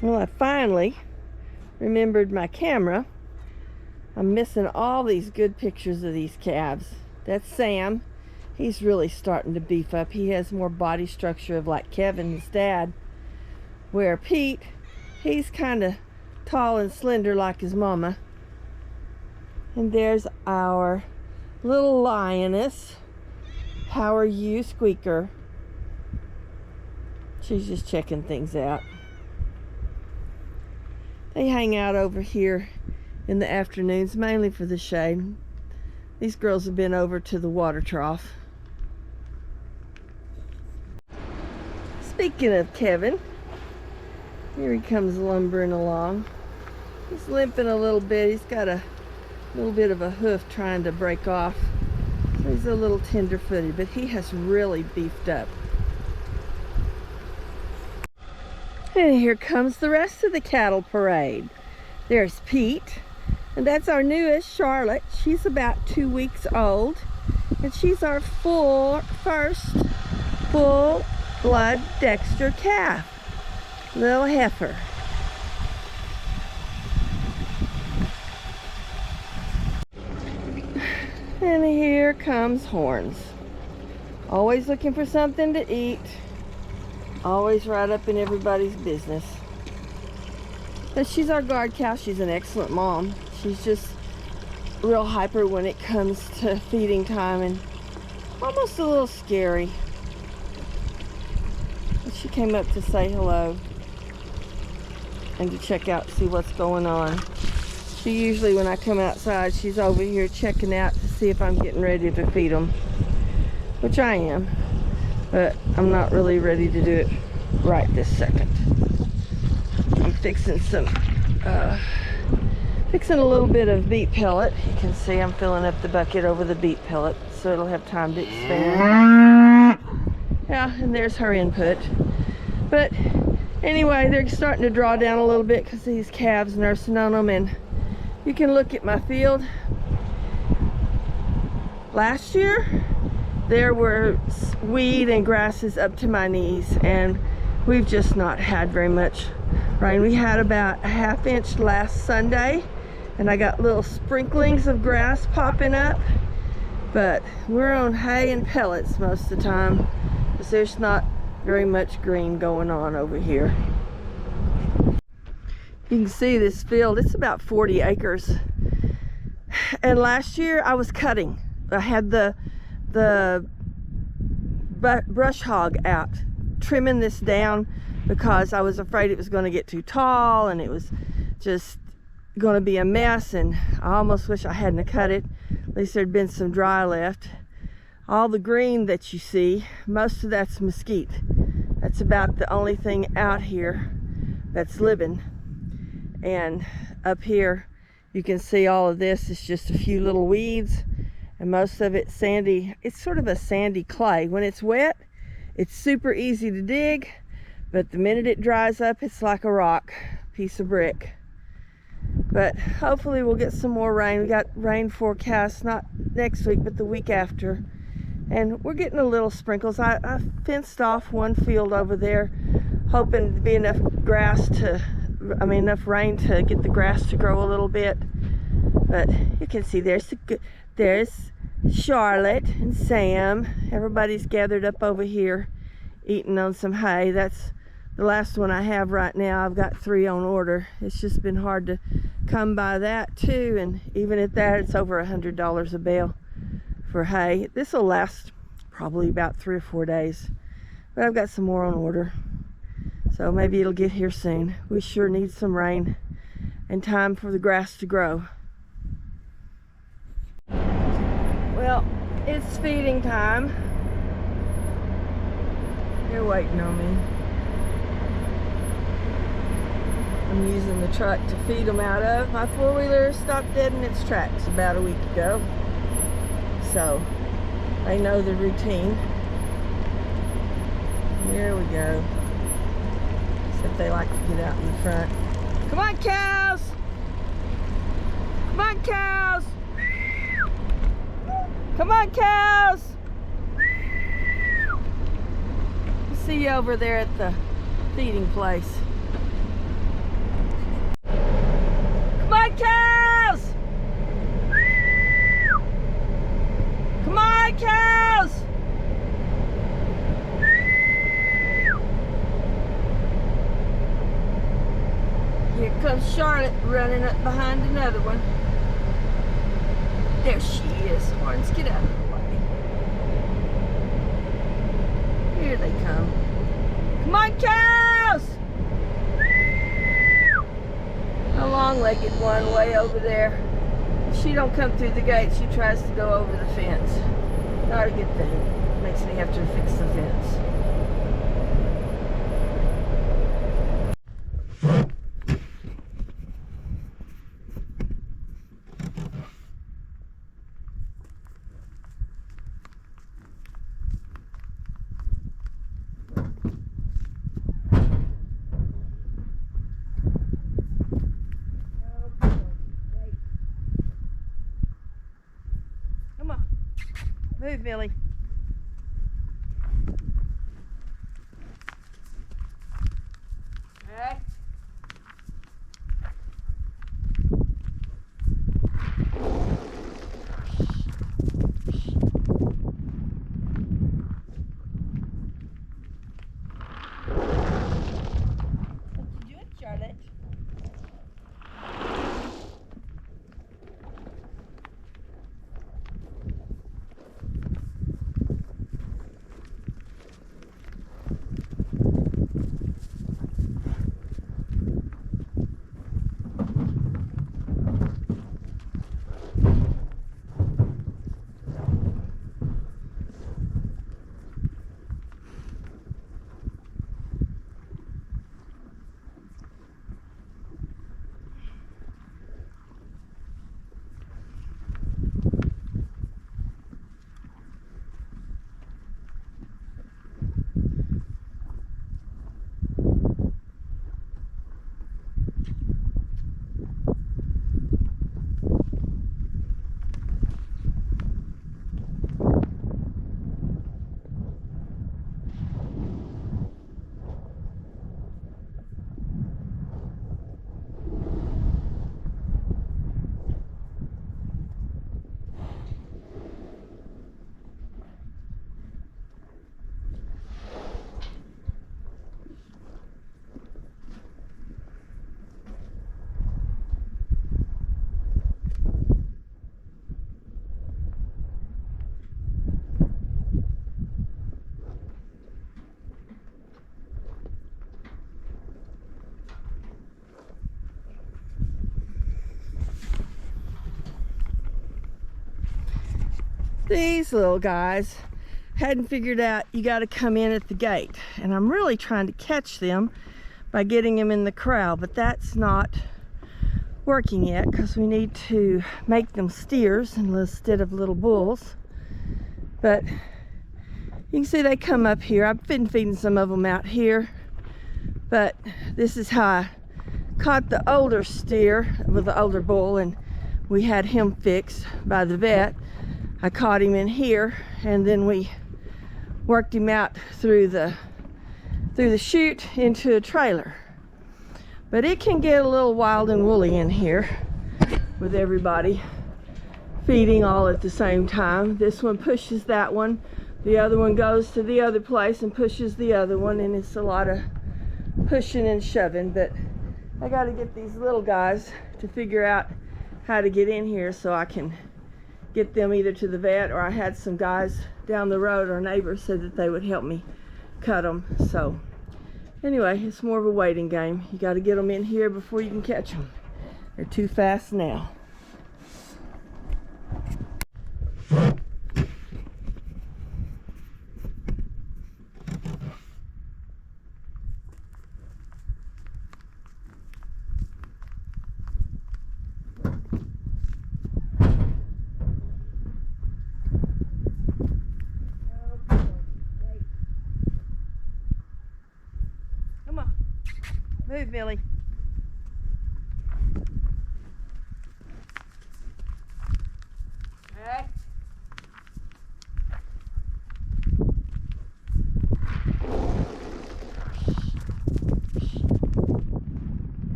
Well, I finally remembered my camera. I'm missing all these good pictures of these calves. That's Sam. He's really starting to beef up. He has more body structure of like Kevin, his dad. Where Pete, he's kind of tall and slender like his mama. And there's our little lioness. How are you, Squeaker? She's just checking things out. They hang out over here in the afternoons, mainly for the shade. These girls have been over to the water trough. Speaking of Kevin, here he comes lumbering along. He's limping a little bit. He's got a little bit of a hoof trying to break off. So he's a little tender-footed, but he has really beefed up. And here comes the rest of the cattle parade. There's Pete, and that's our newest, Charlotte. She's about 2 weeks old, and she's our first full-blood Dexter calf, little heifer. And here comes Horns. Always looking for something to eat. Always right up in everybody's business. But she's our guard cow. She's an excellent mom. She's just real hyper when it comes to feeding time and almost a little scary. But she came up to say hello and to check out, see what's going on. She usually, when I come outside, she's over here checking out to see if I'm getting ready to feed them, which I am. But I'm not really ready to do it right this second. I'm fixing a little bit of beet pellet. You can see I'm filling up the bucket over the beet pellet so it'll have time to expand. Yeah, and there's her input. But anyway, they're starting to draw down a little bit because these calves nursing on them. And you can look at my field. Last year, there were weed and grasses up to my knees, and we've just not had very much rain. We had about a ½ inch last Sunday, and I got little sprinklings of grass popping up, but we're on hay and pellets most of the time because there's not very much green going on over here. You can see this field, it's about 40 acres. And last year I was cutting. I had the brush hog out trimming this down because I was afraid it was going to get too tall and it was just going to be a mess, and I almost wish I hadn't cut it. At least there'd been some dry left. All the green that you see, most of that's mesquite. That's about the only thing out here that's living. And up here you can see all of this is just a few little weeds, and most of it's sandy. It's sort of a sandy clay. When it's wet, it's super easy to dig, but the minute it dries up, it's like a rock, piece of brick. But hopefully we'll get some more rain. We got rain forecast, not next week, but the week after. And we're getting a little sprinkles. I fenced off one field over there, hoping to be enough enough rain to get the grass to grow a little bit. But you can see there's Charlotte and Sam. Everybody's gathered up over here eating on some hay. That's the last one I have right now. I've got 3 on order. It's just been hard to come by that too, and even at that, it's over $100 a bale for hay. This will last probably about 3 or 4 days, but I've got some more on order, so maybe it'll get here soon. We sure need some rain and time for the grass to grow. Well, it's feeding time. They're waiting on me. I'm using the truck to feed them out of. My four-wheeler stopped dead in its tracks about a week ago, so they know the routine. Here we go. Except they like to get out in the front. Come on, cows! Come on, cows! Come on, cows! See you over there at the feeding place. cows! Come on, cows! Here comes Charlotte running up behind another one. There she is. Horns, get out of the way. Here they come. Come on, cows! A long-legged one way over there. If she don't come through the gate, she tries to go over the fence. Not a good thing. Makes me have to fix the fence. Move, Billy. Okay. What you doing, Charlotte? These little guys hadn't figured out you got to come in at the gate, and I'm really trying to catch them by getting them in the corral, but that's not working yet because we need to make them steers instead of little bulls. But you can see they come up here. I've been feeding some of them out here, but this is how I caught the older steer with the older bull, and we had him fixed by the vet. I caught him in here, and then we worked him out through the chute into a trailer. But it can get a little wild and woolly in here with everybody feeding all at the same time. This one pushes that one, the other one goes to the other place and pushes the other one, and it's a lot of pushing and shoving. But I got to get these little guys to figure out how to get in here so I can get them either to the vet, or I had some guys down the road, our neighbors, said that they would help me cut them. So anyway, it's more of a waiting game. You got to get them in here before you can catch them. They're too fast now. Move, Billy. Okay.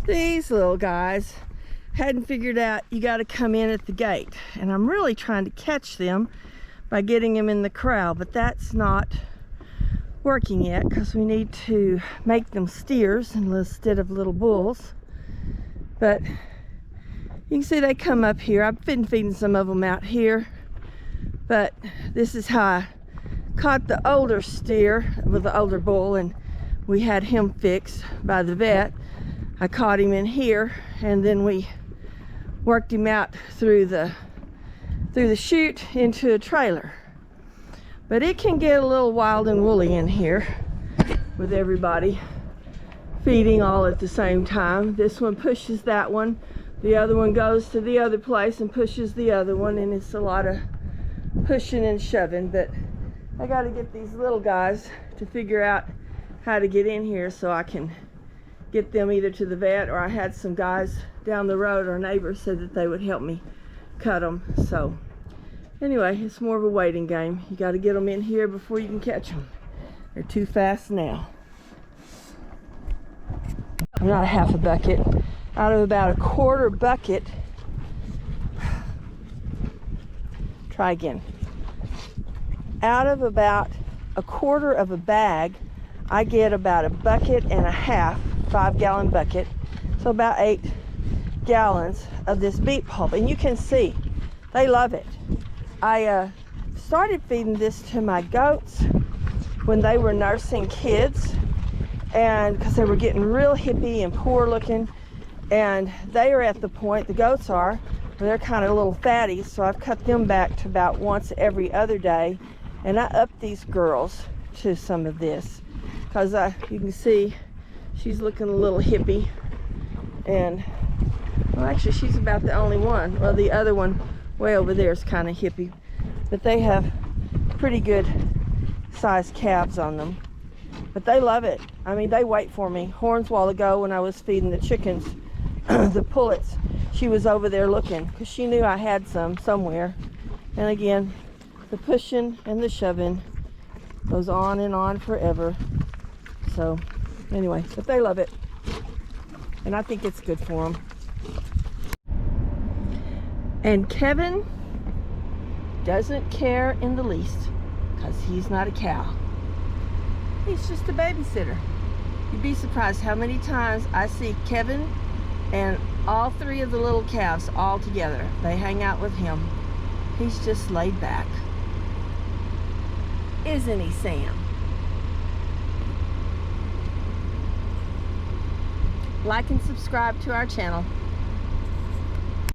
These little guys hadn't figured out you got to come in at the gate, and I'm really trying to catch them by getting them in the corral, but that's not working yet because we need to make them steers instead of little bulls. But you can see they come up here. I've been feeding some of them out here, but this is how I caught the older steer with the older bull, and we had him fixed by the vet. I caught him in here, and then we worked him out through the chute into a trailer. But it can get a little wild and woolly in here with everybody feeding all at the same time. This one pushes that one, the other one goes to the other place and pushes the other one, and it's a lot of pushing and shoving. But I got to get these little guys to figure out how to get in here so I can get them either to the vet, or I had some guys down the road, our neighbors said that they would help me cut them. So anyway, it's more of a waiting game. You got to get them in here before you can catch them. They're too fast now. Not a half a bucket, out of about a quarter bucket. Try again. Out of about a quarter of a bag, I get about a bucket and a half, 5-gallon bucket, so about 8 gallons of this beet pulp, and you can see they love it. I started feeding this to my goats when they were nursing kids, and because they were getting real hippie and poor looking, and they are at the point, the goats are, where they're kind of little fatties, so I've cut them back to about once every other day, and I upped these girls to some of this because you can see she's looking a little hippie, and well, actually she's about the only one. Well, the other one way over there is kind of hippie, but they have pretty good sized calves on them. But they love it. I mean, they wait for me. Horns, while ago when I was feeding the chickens, the pullets, she was over there looking because she knew I had some somewhere. And again, the pushing and the shoving goes on and on forever. So anyway, but they love it, and I think it's good for them. And Kevin doesn't care in the least because he's not a cow. He's just a babysitter. You'd be surprised how many times I see Kevin and all 3 of the little calves all together. They hang out with him. He's just laid back. Isn't he, Sam? Like and subscribe to our channel.